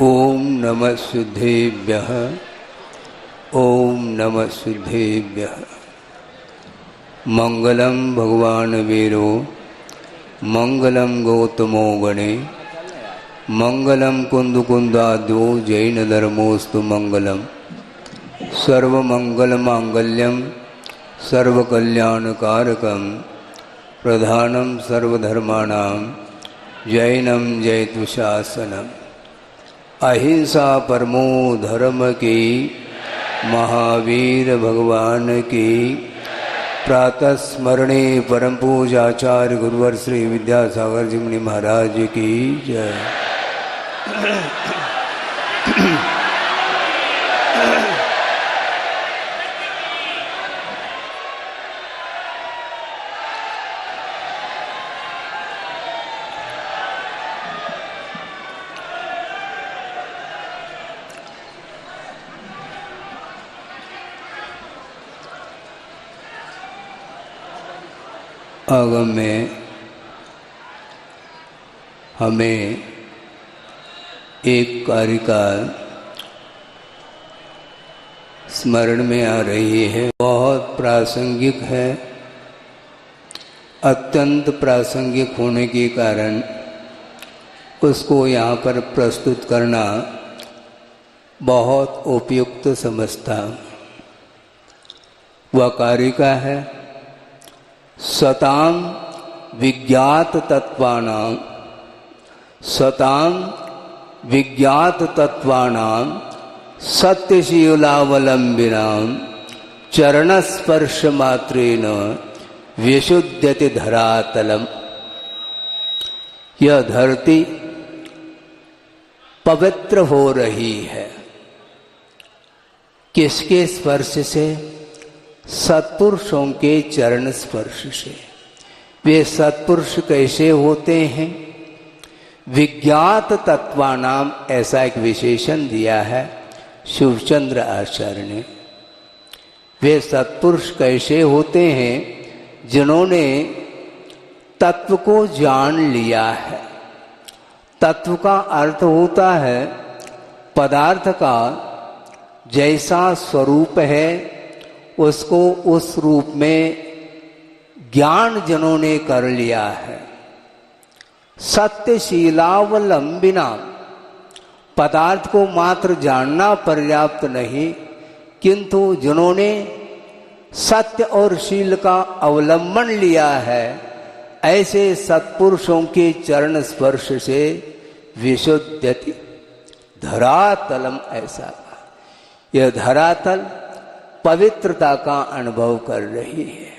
ओम नमः सिद्धेभ्यः। ओम नमः सिद्धेभ्यः। मंगलम भगवान वीरो मंगलम गौतमो गणे मंगलम कुंदकुंदाद्यो जैन धर्मोस्तु मंगलम सर्वमंगलमांगल्यम सर्वकल्याणकारकम प्रधानम सर्वधर्माणां जैनम जयतु शासनम। अहिंसा परमो धर्म की महावीर भगवान की प्रातः स्मरणे परम पूजाचार्य गुरुवर श्री विद्यासागर जी मुनि महाराज की जय। आगम में हमें एक कारिका स्मरण में आ रही है, बहुत प्रासंगिक है। अत्यंत प्रासंगिक होने के कारण उसको यहाँ पर प्रस्तुत करना बहुत उपयुक्त समझता। वह कारिका है सतां विज्ञात तत्वानां सतां विज्ञात तत्वानां सत्यशीलावलंबिनां चरणस्पर्श मात्रेण विशुद्ध्यति धरातलम। यह धरती पवित्र हो रही है। किसके स्पर्श से? सत्पुरुषों के चरण स्पर्श से। वे सत्पुरुष कैसे होते हैं? विज्ञात तत्वानाम, ऐसा एक विशेषण दिया है शिवचंद्र आचार्य ने। वे सत्पुरुष कैसे होते हैं? जिन्होंने तत्व को जान लिया है। तत्व का अर्थ होता है पदार्थ का जैसा स्वरूप है उसको उस रूप में ज्ञान जिन्होंने कर लिया है। सत्यशीलावलंबिना, पदार्थ को मात्र जानना पर्याप्त नहीं, किंतु जिन्होंने सत्य और शील का अवलंबन लिया है, ऐसे सत्पुरुषों के चरण स्पर्श से विशुद्ध्यति धरातलम। ऐसा यह धरातल पवित्रता का अनुभव कर रही है।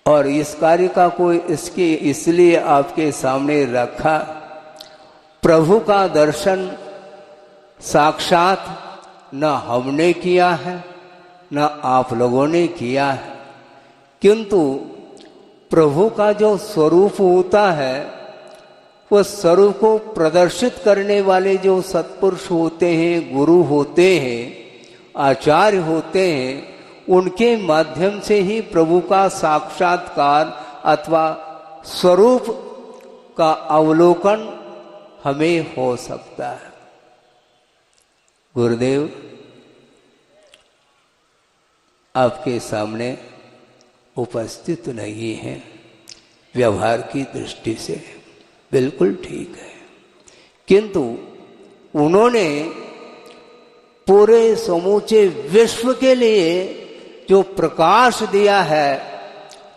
और इस कारिका को इसके इसलिए आपके सामने रखा, प्रभु का दर्शन साक्षात न हमने किया है न आप लोगों ने किया है, किंतु प्रभु का जो स्वरूप होता है उस स्वरूप को प्रदर्शित करने वाले जो सत्पुरुष होते हैं, गुरु होते हैं, आचार्य होते हैं, उनके माध्यम से ही प्रभु का साक्षात्कार अथवा स्वरूप का अवलोकन हमें हो सकता है। गुरुदेव आपके सामने उपस्थित नहीं है, व्यवहार की दृष्टि से बिल्कुल ठीक है, किंतु उन्होंने पूरे समूचे विश्व के लिए जो प्रकाश दिया है,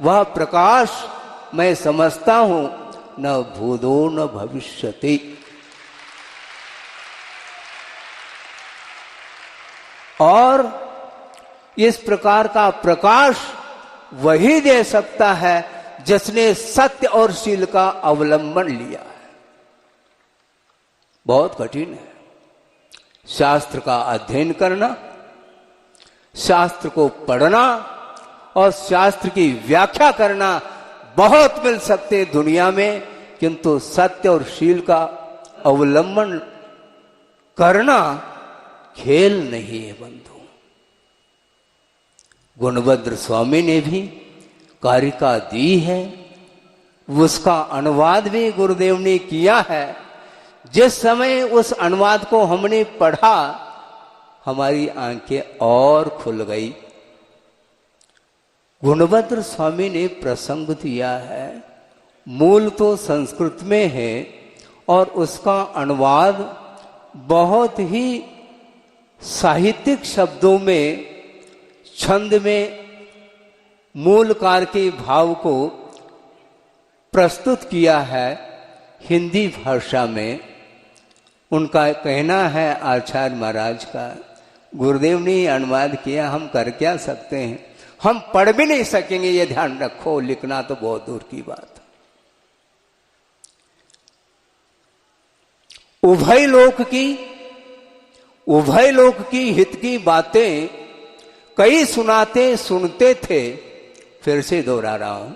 वह प्रकाश मैं समझता हूं न भूतो न भविष्यति। और इस प्रकार का प्रकाश वही दे सकता है जिसने सत्य और शील का अवलंबन लिया है। बहुत कठिन है शास्त्र का अध्ययन करना, शास्त्र को पढ़ना और शास्त्र की व्याख्या करना। बहुत मिल सकते दुनिया में, किंतु सत्य और शील का अवलंबन करना खेल नहीं है बंधु। गुणभद्र स्वामी ने भी कारिका दी है, उसका अनुवाद भी गुरुदेव ने किया है। जिस समय उस अनुवाद को हमने पढ़ा, हमारी आंखें और खुल गई। गुणभद्र स्वामी ने प्रसंग दिया है, मूल तो संस्कृत में है और उसका अनुवाद बहुत ही साहित्यिक शब्दों में, छंद में मूलकार के भाव को प्रस्तुत किया है हिंदी भाषा में। उनका कहना है, आचार्य महाराज का, गुरुदेव ने अनुवाद किया, हम कर क्या सकते हैं, हम पढ़ भी नहीं सकेंगे, ये ध्यान रखो, लिखना तो बहुत दूर की बात। उभय लोक की हित की बातें कई सुनाते सुनते थे, फिर से दोहरा रहा हूं,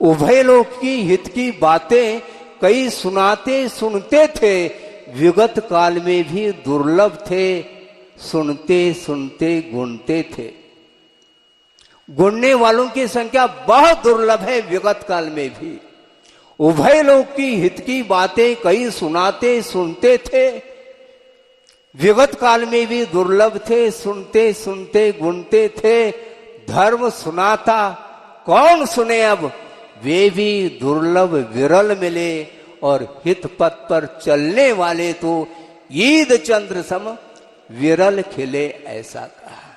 उभय लोक की हित की बातें कई सुनाते सुनते थे, विगत काल में भी दुर्लभ थे, सुनते सुनते गुणते थे। गुणने वालों की संख्या बहुत दुर्लभ है विगत काल में भी। उभय लोक की हित की बातें कई सुनाते सुनते थे, विगत काल में भी दुर्लभ थे, सुनते सुनते गुणते थे। धर्म सुनाता कौन सुने अब, वे भी दुर्लभ विरल मिले, और हित पथ पर चलने वाले तो ईद चंद्र सम विरल खिले, ऐसा कहा।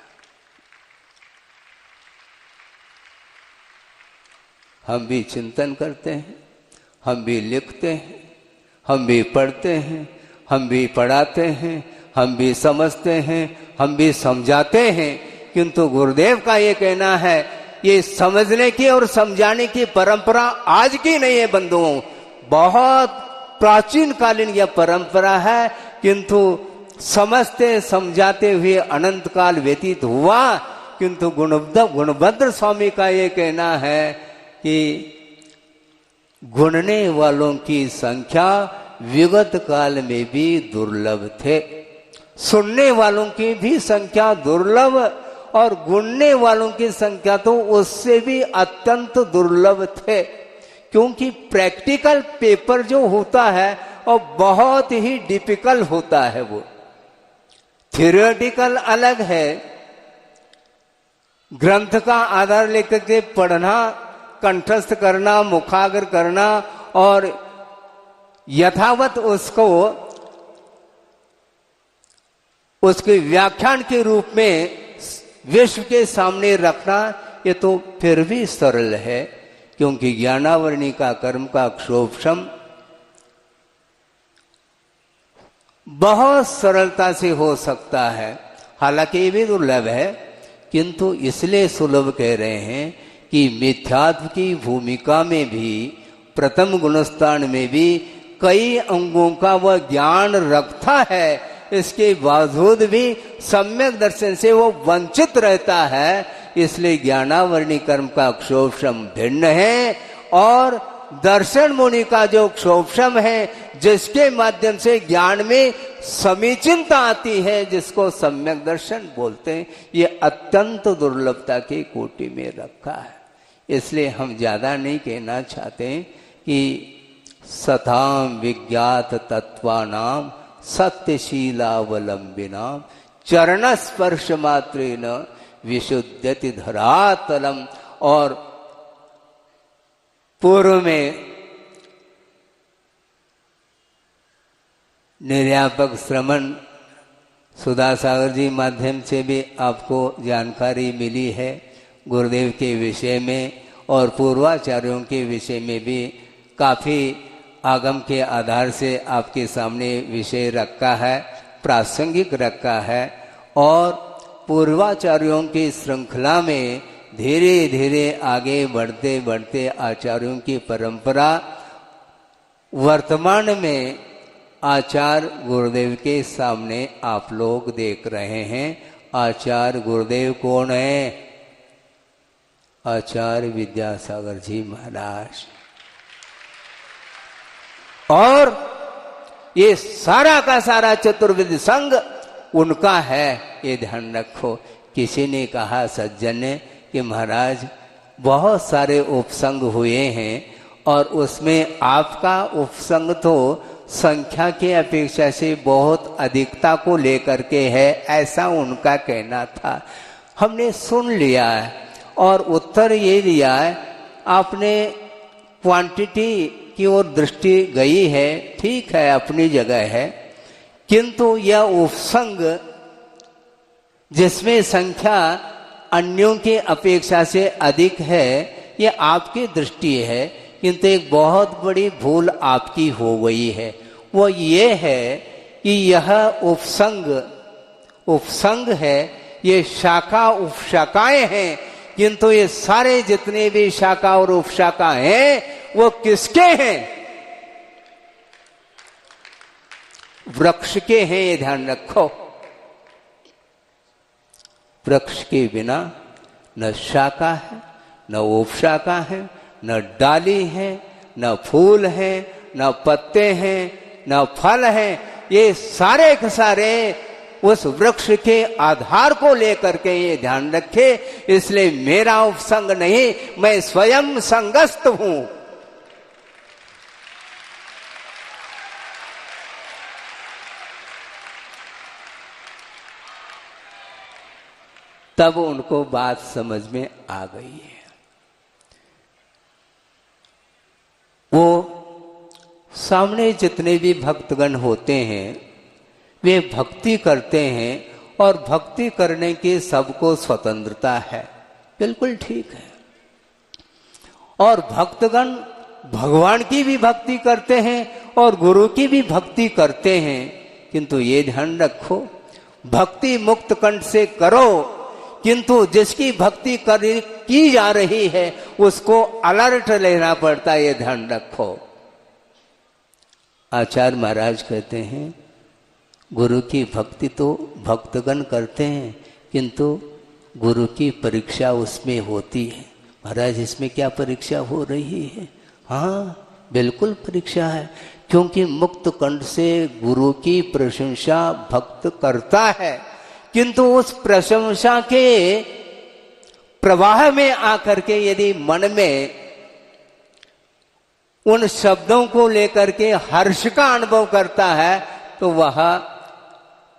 हम भी चिंतन करते हैं, हम भी लिखते हैं, हम भी पढ़ते हैं, हम भी पढ़ाते हैं, हम भी समझते हैं, हम भी समझाते हैं, किंतु गुरुदेव का ये कहना है, ये समझने की और समझाने की परंपरा आज की नहीं है बंधुओं, बहुत प्राचीन कालीन यह परंपरा है, किंतु समझते समझाते हुए अनंत काल व्यतीत हुआ। किंतु गुणभद्र स्वामी का ये कहना है कि गुणने वालों की संख्या विगत काल में भी दुर्लभ थे, सुनने वालों की भी संख्या दुर्लभ, और गुणने वालों की संख्या तो उससे भी अत्यंत दुर्लभ थे। क्योंकि प्रैक्टिकल पेपर जो होता है और बहुत ही डिफिकल्ट होता है, वो थियोरेटिकल अलग है, ग्रंथ का आधार लेकर के पढ़ना, कंठस्थ करना, मुखाग्र करना और यथावत उसको उसके व्याख्यान के रूप में विश्व के सामने रखना, ये तो फिर भी सरल है, क्योंकि ज्ञानावरणी का कर्म का क्षोभशम बहुत सरलता से हो सकता है। हालांकि ये भी दुर्लभ है, किंतु इसलिए सुलभ कह रहे हैं कि मिथ्यात्व की भूमिका में भी, प्रथम गुणस्थान में भी कई अंगों का वह ज्ञान रखता है, इसके बावजूद भी सम्यक दर्शन से वो वंचित रहता है। इसलिए ज्ञानावरणी कर्म का क्षोभशम भिन्न है, और दर्शन मुनि का जो क्षोभशम है, जिसके माध्यम से ज्ञान में समीचीनता आती है, जिसको सम्यक दर्शन बोलते हैं, ये अत्यंत दुर्लभता की कोटि में रखा है। इसलिए हम ज्यादा नहीं कहना चाहते कि सताम विज्ञात तत्वानाम सत्यशीलावलंबिनाम चरण स्पर्श मात्रेन विशुद्धति धरातलम। और पूर्व में निर्यापक श्रमण सुधा सागर जी माध्यम से भी आपको जानकारी मिली है गुरुदेव के विषय में, और पूर्वाचार्यों के विषय में भी काफ़ी आगम के आधार से आपके सामने विषय रखा है, प्रासंगिक रखा है। और पूर्वाचार्यों की श्रृंखला में धीरे धीरे आगे बढ़ते बढ़ते आचार्यों की परंपरा वर्तमान में आचार्य गुरुदेव के सामने आप लोग देख रहे हैं। आचार्य गुरुदेव कौन है? आचार्य विद्यासागर जी महाराज। और ये सारा का सारा चतुर्विद संघ उनका है, ये ध्यान रखो। किसी ने कहा सज्जन ने कि महाराज बहुत सारे उपसंग हुए हैं और उसमें आपका उपसंग तो संख्या की अपेक्षा से बहुत अधिकता को लेकर के है, ऐसा उनका कहना था। हमने सुन लिया है और उत्तर ये दिया है, आपने क्वांटिटी की ओर दृष्टि गई है, ठीक है, अपनी जगह है, किंतु यह उपसंग जिसमें संख्या अन्यों की अपेक्षा से अधिक है, ये आपकी दृष्टि है, किंतु एक बहुत बड़ी भूल आपकी हो गई है। वो ये है कि यह उपसंग है, ये शाखा उपशाखाएं हैं, किंतु ये सारे जितने भी शाखा और उपशाखा हैं वो किसके हैं? वृक्ष के हैं, ये ध्यान रखो। वृक्ष के बिना न शाखा है, न उपशाखा है, न डाली है, न फूल है, न पत्ते हैं, न फल है। ये सारे के सारे उस वृक्ष के आधार को लेकर के ये ध्यान रखे। इसलिए मेरा उपसंग नहीं, मैं स्वयं संगस्त हूं। तब उनको बात समझ में आ गई है। वो सामने जितने भी भक्तगण होते हैं वे भक्ति करते हैं और भक्ति करने की सबको स्वतंत्रता है, बिल्कुल ठीक है। और भक्तगण भगवान की भी भक्ति करते हैं और गुरु की भी भक्ति करते हैं, किंतु ये ध्यान रखो, भक्ति मुक्त कंठ से करो, किंतु जिसकी भक्ति की जा रही है उसको अलर्ट लेना पड़ता है, ये ध्यान रखो। आचार्य महाराज कहते हैं गुरु की भक्ति तो भक्तगण करते हैं, किंतु गुरु की परीक्षा उसमें होती है। महाराज इसमें क्या परीक्षा हो रही है? हाँ बिल्कुल परीक्षा है, क्योंकि मुक्त कंठ से गुरु की प्रशंसा भक्त करता है, किंतु उस प्रशंसा के प्रवाह में आकर के यदि मन में उन शब्दों को लेकर के हर्ष का अनुभव करता है तो वह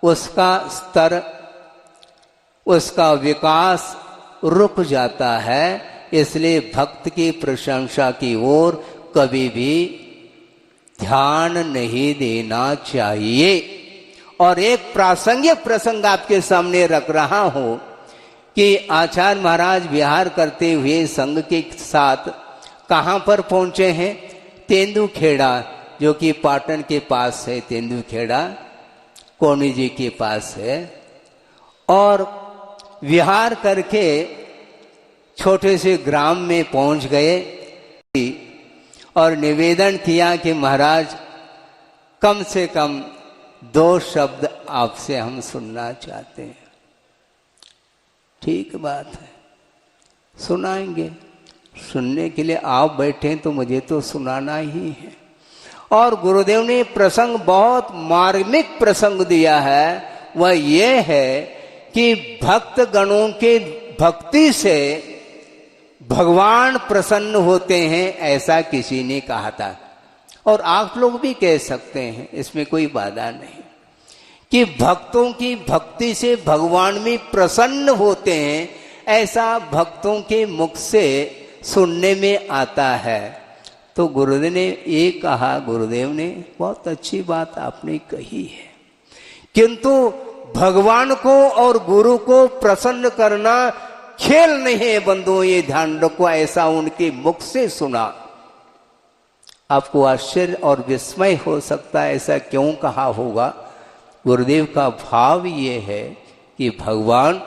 उसका स्तर, उसका विकास रुक जाता है। इसलिए भक्त की प्रशंसा की ओर कभी भी ध्यान नहीं देना चाहिए। और एक प्रासंगिक प्रसंग आपके सामने रख रहा हूं कि आचार्य महाराज विहार करते हुए संघ के साथ कहां पर पहुंचे हैं? तेंदुखेड़ा, जो कि पाटन के पास है। तेंदुखेड़ा कोनी जी के पास है। और विहार करके छोटे से ग्राम में पहुंच गए और निवेदन किया कि महाराज कम से कम 2 शब्द आपसे हम सुनना चाहते हैं। ठीक बात है, सुनाएंगे। सुनने के लिए आप बैठे तो मुझे तो सुनाना ही है। और गुरुदेव ने प्रसंग बहुत मार्मिक प्रसंग दिया है, वह ये है कि भक्त गणों के भक्ति से भगवान प्रसन्न होते हैं, ऐसा किसी ने कहा था। और आप लोग भी कह सकते हैं, इसमें कोई बाधा नहीं, कि भक्तों की भक्ति से भगवान भी प्रसन्न होते हैं, ऐसा भक्तों के मुख से सुनने में आता है। तो गुरुदेव ने ये कहा, गुरुदेव ने बहुत अच्छी बात आपने कही है, किंतु भगवान को और गुरु को प्रसन्न करना खेल नहीं है बंधुओं, ये ध्यान रखो। ऐसा उनके मुख से सुना। आपको आश्चर्य और विस्मय हो सकता है, ऐसा क्यों कहा होगा? गुरुदेव का भाव ये है कि भगवान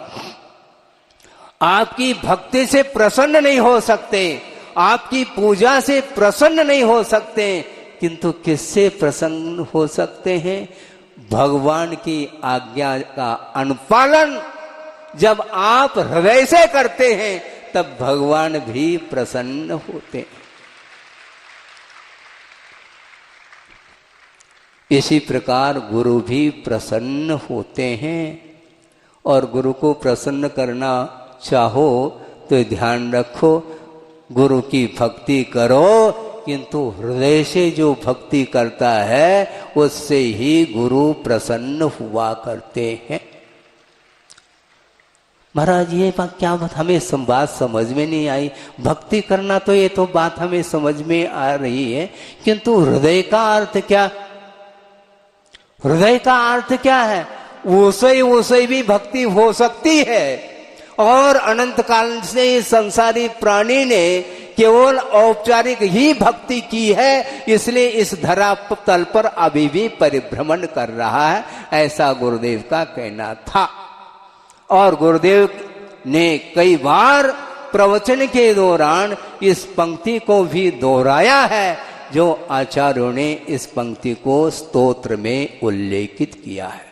आपकी भक्ति से प्रसन्न नहीं हो सकते, आपकी पूजा से प्रसन्न नहीं हो सकते, किंतु किससे प्रसन्न हो सकते हैं? भगवान की आज्ञा का अनुपालन जब आप हृदय से करते हैं तब भगवान भी प्रसन्न होते हैं। इसी प्रकार गुरु भी प्रसन्न होते हैं। और गुरु को प्रसन्न करना चाहो तो ध्यान रखो, गुरु की भक्ति करो, किंतु हृदय से जो भक्ति करता है उससे ही गुरु प्रसन्न हुआ करते हैं। महाराज ये बात क्या बात, हमें बात समझ में नहीं आई। भक्ति करना तो ये तो बात हमें समझ में आ रही है, किंतु हृदय का अर्थ क्या? हृदय का अर्थ क्या है? उसे भी भक्ति हो सकती है। और अनंत काल से इस संसारी प्राणी ने केवल औपचारिक ही भक्ति की है, इसलिए इस धरा तल पर अभी भी परिभ्रमण कर रहा है, ऐसा गुरुदेव का कहना था। और गुरुदेव ने कई बार प्रवचन के दौरान इस पंक्ति को भी दोहराया है, जो आचार्यों ने इस पंक्ति को स्तोत्र में उल्लेखित किया है।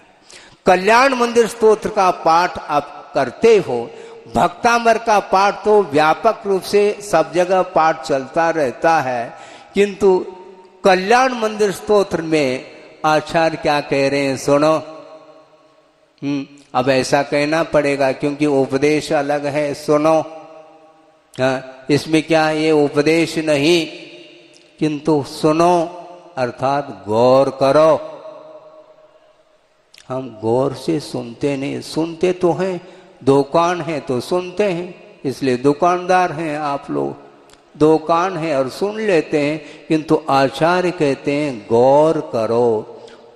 कल्याण मंदिर स्तोत्र का पाठ आप करते हो, भक्तामर का पाठ तो व्यापक रूप से सब जगह पाठ चलता रहता है, किंतु कल्याण मंदिर स्तोत्र में आचार्य क्या कह रहे हैं सुनो। अब ऐसा कहना पड़ेगा क्योंकि उपदेश अलग है, सुनो। हाँ, इसमें क्या है, ये उपदेश नहीं किंतु सुनो अर्थात गौर करो। हम गौर से सुनते नहीं, सुनते तो हैं, दुकान है तो सुनते हैं, इसलिए दुकानदार हैं आप लोग, दुकान है और सुन लेते हैं, किंतु आचार्य कहते हैं गौर करो।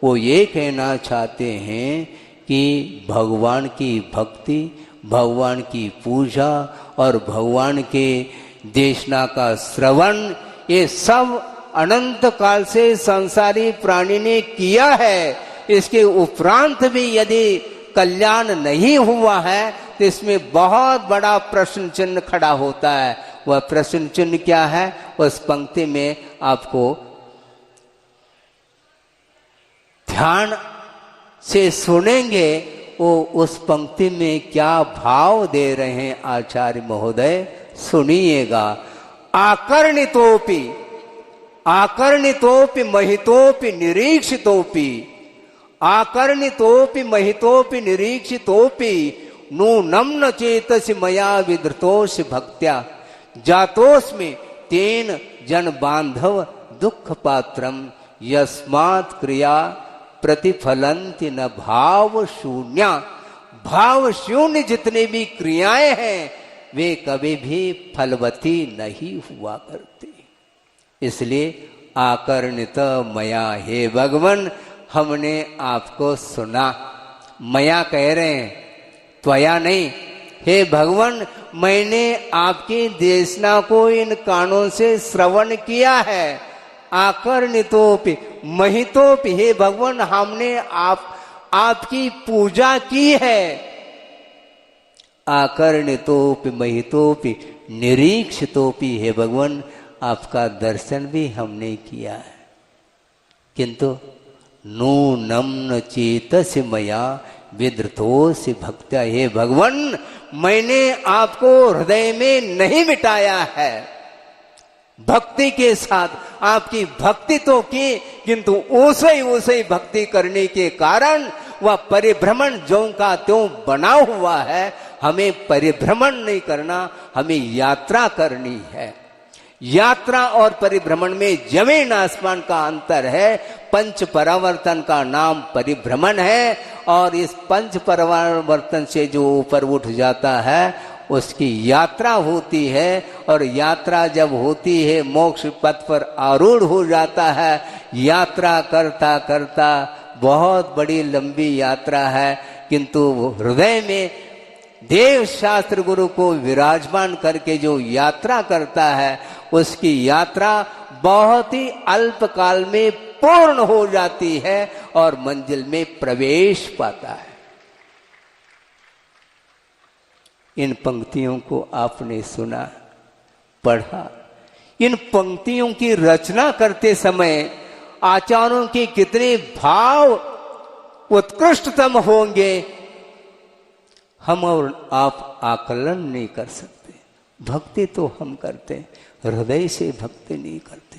वो ये कहना चाहते हैं कि भगवान की भक्ति, भगवान की पूजा और भगवान के देशना का श्रवण, ये सब अनंत काल से संसारी प्राणी ने किया है। इसके उपरांत भी यदि कल्याण नहीं हुआ है तो इसमें बहुत बड़ा प्रश्न चिन्ह खड़ा होता है। वह प्रश्न चिन्ह क्या है, उस पंक्ति में आपको ध्यान से सुनेंगे, वो उस पंक्ति में क्या भाव दे रहे हैं आचार्य महोदय, सुनिएगा। आकर्णितोपि आकर्णितोपि महितोपि निरीक्षितोपि, आकर्णितोपि महितोपि निरीक्षितोपि नूनं न चेतसि मया विधृतोषि भक्त्या जातोस्मि तेन जन बांधव दुख पात्रम यस्मात् क्रिया प्रतिफलंति न भाव शून्या। भाव शून्य जितने भी क्रियाएं हैं वे कभी भी फलवती नहीं हुआ करती। इसलिए आकर्णित मया, हे भगवान हमने आपको सुना। मया कह रहे हैं, त्वया नहीं। हे भगवान मैंने आपकी देशना को इन कानों से श्रवण किया है। आकर्णितोपि महितोपि, हे भगवान हमने आपकी पूजा की है। आकर्णितोपि महितोपि निरीक्षितोपि, हे भगवान आपका दर्शन भी हमने किया है, किंतु नूनं न चेतसि मया विधृतोषि भक्त्या, हे भगवान मैंने आपको हृदय में नहीं मिटाया है। भक्ति के साथ आपकी भक्ति तो की, किंतु उसे भक्ति करने के कारण वह परिभ्रमण ज्यों का त्यों बना हुआ है। हमें परिभ्रमण नहीं करना, हमें यात्रा करनी है। यात्रा और परिभ्रमण में जमीन आसमान का अंतर है। पंच परावर्तन का नाम परिभ्रमण है, और इस पंच परावर्तन से जो ऊपर उठ जाता है उसकी यात्रा होती है। और यात्रा जब होती है मोक्ष पथ पर आरूढ़ हो जाता है। यात्रा करता करता बहुत बड़ी लंबी यात्रा है, किंतु हृदय में देव शास्त्र गुरु को विराजमान करके जो यात्रा करता है उसकी यात्रा बहुत ही अल्प काल में पूर्ण हो जाती है और मंजिल में प्रवेश पाता है। इन पंक्तियों को आपने सुना, पढ़ा। इन पंक्तियों की रचना करते समय आचार्यों के कितने भाव उत्कृष्टतम होंगे, हम और आप आकलन नहीं कर सकते। भक्ति तो हम करते हैं, हृदय से भक्ति नहीं करते।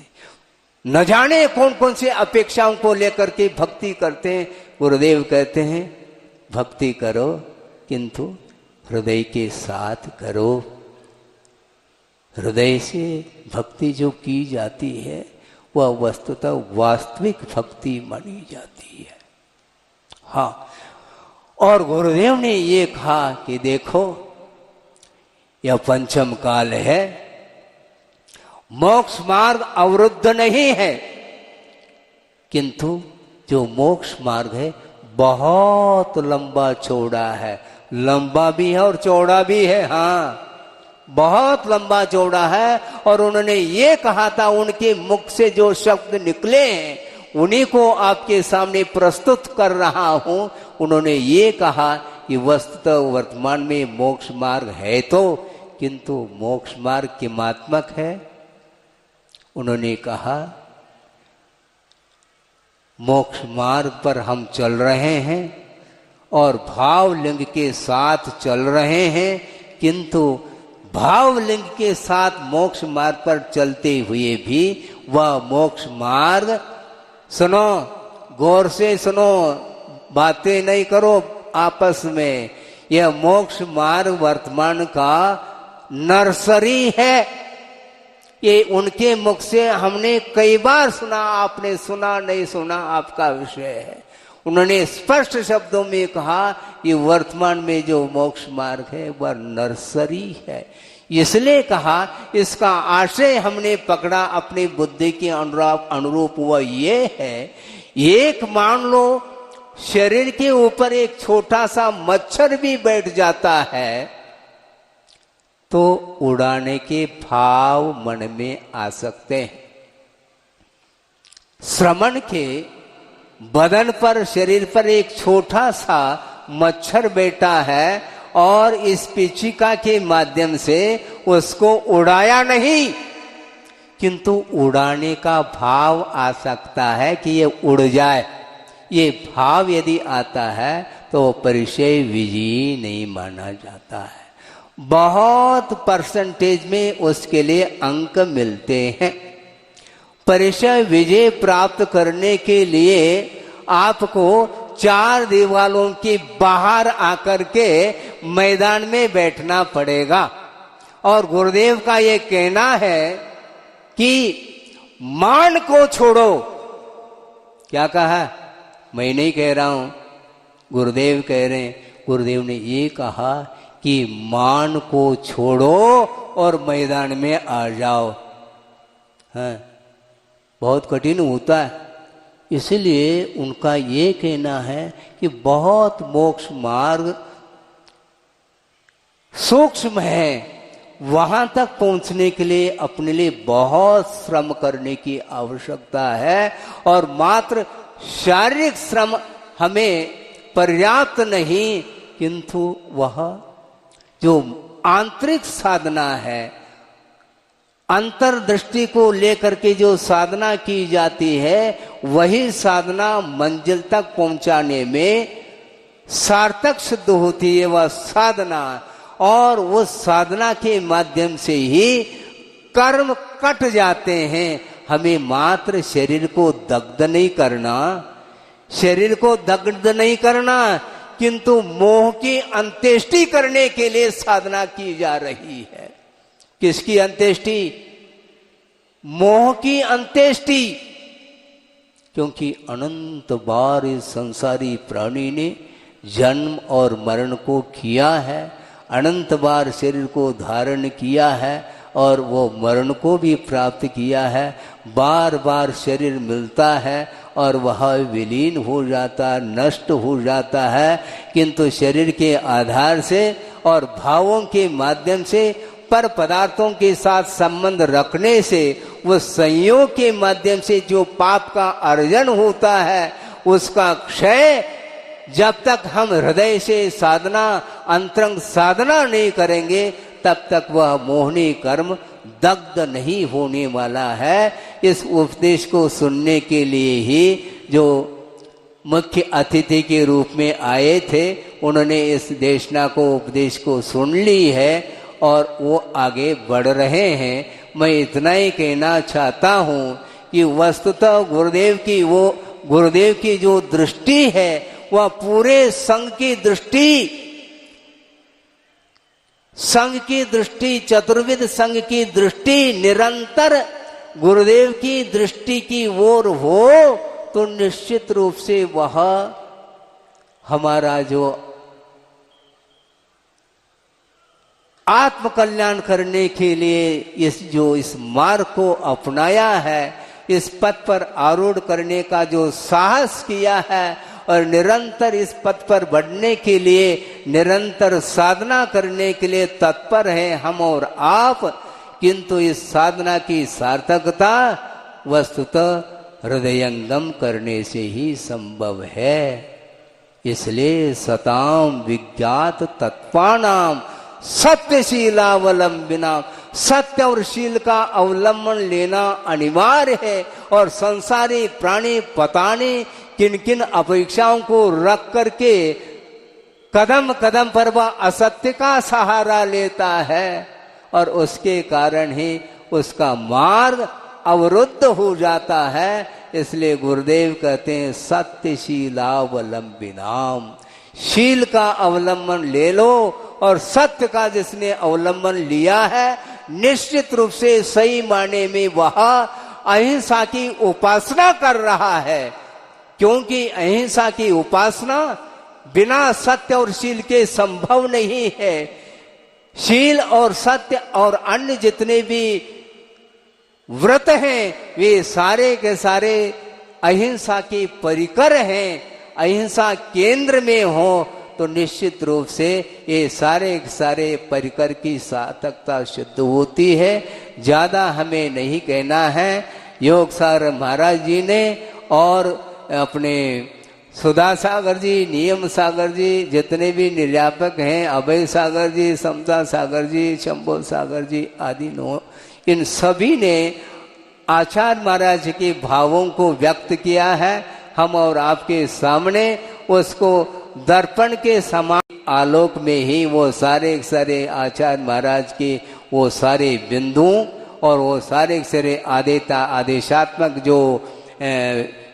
न जाने कौन कौन से अपेक्षाओं को लेकर के भक्ति करते हैं। गुरुदेव कहते हैं भक्ति करो किंतु हृदय के साथ करो। हृदय से भक्ति जो की जाती है वह वस्तुतः वास्तविक भक्ति मानी जाती है। हाँ, और गुरुदेव ने ये कहा कि देखो यह पंचम काल है, मोक्ष मार्ग अवरुद्ध नहीं है, किंतु जो मोक्ष मार्ग है बहुत लंबा चौड़ा है, लंबा भी है और चौड़ा भी है। हाँ, बहुत लंबा चौड़ा है। और उन्होंने ये कहा था, उनके मुख से जो शब्द निकले हैं उन्हीं को आपके सामने प्रस्तुत कर रहा हूं। उन्होंने ये कहा कि वस्तुतः वर्तमान में मोक्ष मार्ग है तो, किंतु मोक्ष मार्ग किमात्मक है। उन्होंने कहा मोक्ष मार्ग पर हम चल रहे हैं और भावलिंग के साथ चल रहे हैं, किंतु भावलिंग के साथ मोक्ष मार्ग पर चलते हुए भी वह मोक्ष मार्ग, सुनो गौर से सुनो, बातें नहीं करो आपस में, यह मोक्ष मार्ग वर्तमान का नर्सरी है। ये उनके मुख से हमने कई बार सुना, आपने सुना नहीं सुना आपका विषय है। उन्होंने स्पष्ट शब्दों में कहा ये वर्तमान में जो मोक्ष मार्ग है वह नर्सरी है। इसलिए कहा इसका आशय हमने पकड़ा अपनी बुद्धि के अनुरूप, वह ये है, एक मान लो शरीर के ऊपर एक छोटा सा मच्छर भी बैठ जाता है तो उड़ाने के भाव मन में आ सकते हैं। श्रमण के बदन पर, शरीर पर एक छोटा सा मच्छर बैठा है और इस पिचिका के माध्यम से उसको उड़ाया नहीं, किंतु उड़ाने का भाव आ सकता है कि ये उड़ जाए। ये भाव यदि आता है तो परिचय विजयी नहीं माना जाता है। बहुत परसेंटेज में उसके लिए अंक मिलते हैं। परिचय विजय प्राप्त करने के लिए आपको चार दीवालों के बाहर आकर के मैदान में बैठना पड़ेगा। और गुरुदेव का ये कहना है कि मान को छोड़ो। क्या कहा? मैं नहीं कह रहा हूं, गुरुदेव कह रहे हैं। गुरुदेव ने ये कहा कि मान को छोड़ो और मैदान में आ जाओ। हाँ, बहुत कठिन होता है। इसलिए उनका ये कहना है कि बहुत मोक्ष मार्ग सूक्ष्म है, वहां तक पहुंचने के लिए अपने लिए बहुत श्रम करने की आवश्यकता है। और मात्र शारीरिक श्रम हमें पर्याप्त नहीं, किंतु वह जो आंतरिक साधना है, अंतर्दृष्टि को लेकर के जो साधना की जाती है, वही साधना मंजिल तक पहुंचाने में सार्थक सिद्ध होती है। वह साधना, और वो साधना के माध्यम से ही कर्म कट जाते हैं। हमें मात्र शरीर को दग्ध नहीं करना, शरीर को दग्ध नहीं करना, किंतु मोह की अंत्येष्टि करने के लिए साधना की जा रही है। किसकी अंत्येष्टि? मोह की अंत्येष्टि। क्योंकि अनंत बार इस संसारी प्राणी ने जन्म और मरण को किया है, अनंत बार शरीर को धारण किया है और वो मरण को भी प्राप्त किया है। बार बार शरीर मिलता है और वह विलीन हो जाता, नष्ट हो जाता है, किंतु शरीर के आधार से और भावों के माध्यम से पर पदार्थों के साथ संबंध रखने से, वो संयोग के माध्यम से जो पाप का अर्जन होता है उसका क्षय जब तक हम हृदय से साधना, अंतरंग साधना नहीं करेंगे, तब तक वह मोहनी कर्म दग्ध नहीं होने वाला है। इस उपदेश को सुनने के लिए ही जो मुख्य अतिथि के रूप में आए थे, उन्होंने इस देशना को, उपदेश को सुन ली है और वो आगे बढ़ रहे हैं। मैं इतना ही कहना चाहता हूँ कि वस्तुतः गुरुदेव की जो दृष्टि है वह पूरे संघ की दृष्टि संघ की दृष्टि, चतुर्विध संघ की दृष्टि निरंतर गुरुदेव की दृष्टि की ओर हो तो निश्चित रूप से वह हमारा जो आत्म कल्याण करने के लिए इस मार्ग को अपनाया है, इस पथ पर आरूढ़ करने का जो साहस किया है और निरंतर इस पथ पर बढ़ने के लिए निरंतर साधना करने के लिए तत्पर हैं हम और आप, किंतु इस साधना की सार्थकता वस्तुतः हृदयंगम करने से ही संभव है। इसलिए सताम विज्ञात तत्वानाम सत्यशीलावलंबिना, सत्य और शील का अवलंबन लेना अनिवार्य है। और संसारी प्राणी पता नहीं किन किन अपेक्षाओं को रख करके कदम कदम पर वह असत्य का सहारा लेता है और उसके कारण ही उसका मार्ग अवरुद्ध हो जाता है। इसलिए गुरुदेव कहते हैं सत्यशीलावलंबिनाम, शील का अवलंबन ले लो और सत्य का जिसने अवलंबन लिया है निश्चित रूप से सही माने में वह अहिंसा की उपासना कर रहा है, क्योंकि अहिंसा की उपासना बिना सत्य और शील के संभव नहीं है। शील और सत्य और अन्य जितने भी व्रत हैं वे सारे के सारे अहिंसा के परिकर हैं। अहिंसा केंद्र में हो तो निश्चित रूप से ये सारे सारे परिकर की सार्थकता सिद्ध होती है। ज्यादा हमें नहीं कहना है। योग सागर महाराज जी ने और अपने सुधा सागर जी, नियम सागर जी, जितने भी निर्यापक हैं, अभय सागर जी, समता सागर जी, शंभो सागर जी आदि नो, इन सभी ने आचार्य महाराज के भावों को व्यक्त किया है। हम और आपके सामने उसको दर्पण के समान आलोक में ही वो सारे सारे आचार्य महाराज के वो सारे बिंदु और वो सारे सारे आदेशात्मक जो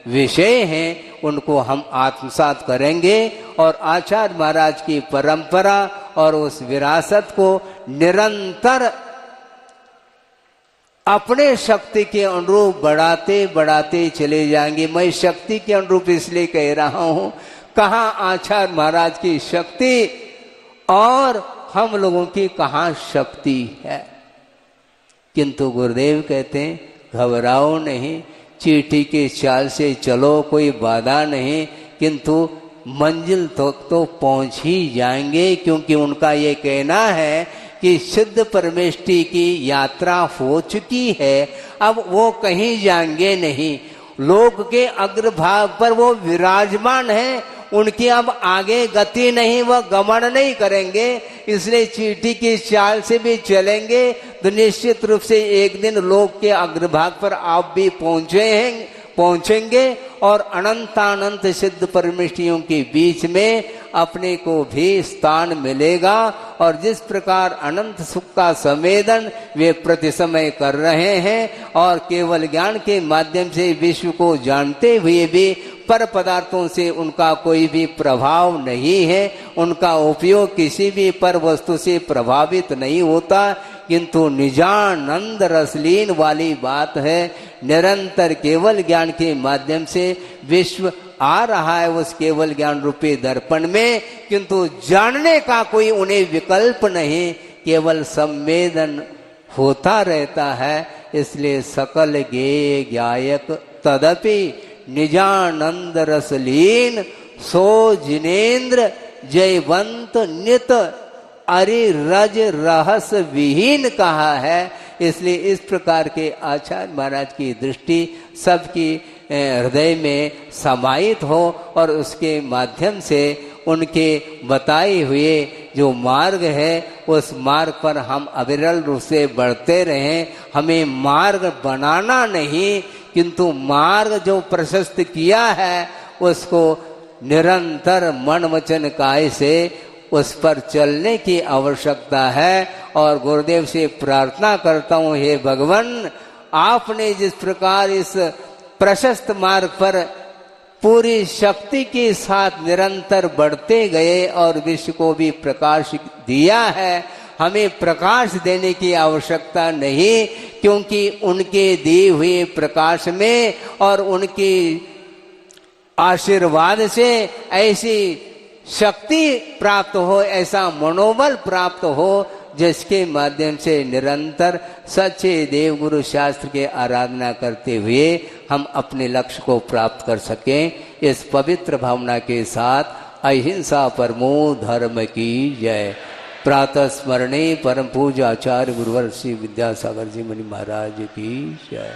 विषय हैं उनको हम आत्मसात करेंगे और आचार्य महाराज की परंपरा और उस विरासत को निरंतर अपने शक्ति के अनुरूप बढ़ाते बढ़ाते चले जाएंगे। मैं शक्ति के अनुरूप इसलिए कह रहा हूं, कहाँ आचार्य महाराज की शक्ति और हम लोगों की कहाँ शक्ति है। किंतु गुरुदेव कहते हैं घबराओ नहीं, चींटी के चाल से चलो, कोई बाधा नहीं, किंतु मंजिल तक तो पहुंच ही जाएंगे। क्योंकि उनका ये कहना है कि सिद्ध परमेष्टि की यात्रा हो चुकी है, अब वो कहीं जाएंगे नहीं। लोक के अग्रभाग पर वो विराजमान है, उनकी अब आगे गति नहीं, वह गमन नहीं करेंगे। इसलिए चींटी की चाल से भी चलेंगे तो निश्चित रूप से एक दिन लोक के अग्रभाग पर आप भी पहुंचेंगे और अनंतानंत सिद्ध परमेष्टियों के बीच में अपने को भी स्थान मिलेगा। और जिस प्रकार अनंत सुख का संवेदन वे प्रति समय कर रहे हैं और केवल ज्ञान के माध्यम से विश्व को जानते हुए भी पर पदार्थों से उनका कोई भी प्रभाव नहीं है, उनका उपयोग किसी भी पर वस्तु से प्रभावित नहीं होता, किंतु निजानंद रसलीन वाली बात है। निरंतर केवल ज्ञान के माध्यम से विश्व आ रहा है उस केवल ज्ञान रूपी दर्पण में, किंतु जानने का कोई उन्हें विकल्प नहीं, केवल संवेदन होता रहता है। इसलिए सकल गेय ज्ञायक तदपि निजानंद रसलीन सो जिनेन्द्र जयवंत नित अरे रज रहस विहीन कहा है। इसलिए इस प्रकार के आचार्य महाराज की दृष्टि सबकी हृदय में समाहित हो और उसके माध्यम से उनके बताए हुए जो मार्ग है उस मार्ग पर हम अविरल रूप से बढ़ते रहें। हमें मार्ग बनाना नहीं, किंतु मार्ग जो प्रशस्त किया है उसको निरंतर मन वचन काय से उस पर चलने की आवश्यकता है। और गुरुदेव से प्रार्थना करता हूँ, हे भगवान, आपने जिस प्रकार इस प्रशस्त मार्ग पर पूरी शक्ति के साथ निरंतर बढ़ते गए और विश्व को भी प्रकाश दिया है, हमें प्रकाश देने की आवश्यकता नहीं, क्योंकि उनके दिए हुए प्रकाश में और उनके आशीर्वाद से ऐसी शक्ति प्राप्त हो, ऐसा मनोबल प्राप्त हो, जिसके माध्यम से निरंतर सच्चे देवगुरु शास्त्र के आराधना करते हुए हम अपने लक्ष्य को प्राप्त कर सकें। इस पवित्र भावना के साथ अहिंसा परमो धर्म की जय। प्रातः स्मरणे परम पूज्य आचार्य गुरुवर श्री विद्यासागर जी मुनि महाराज की जय।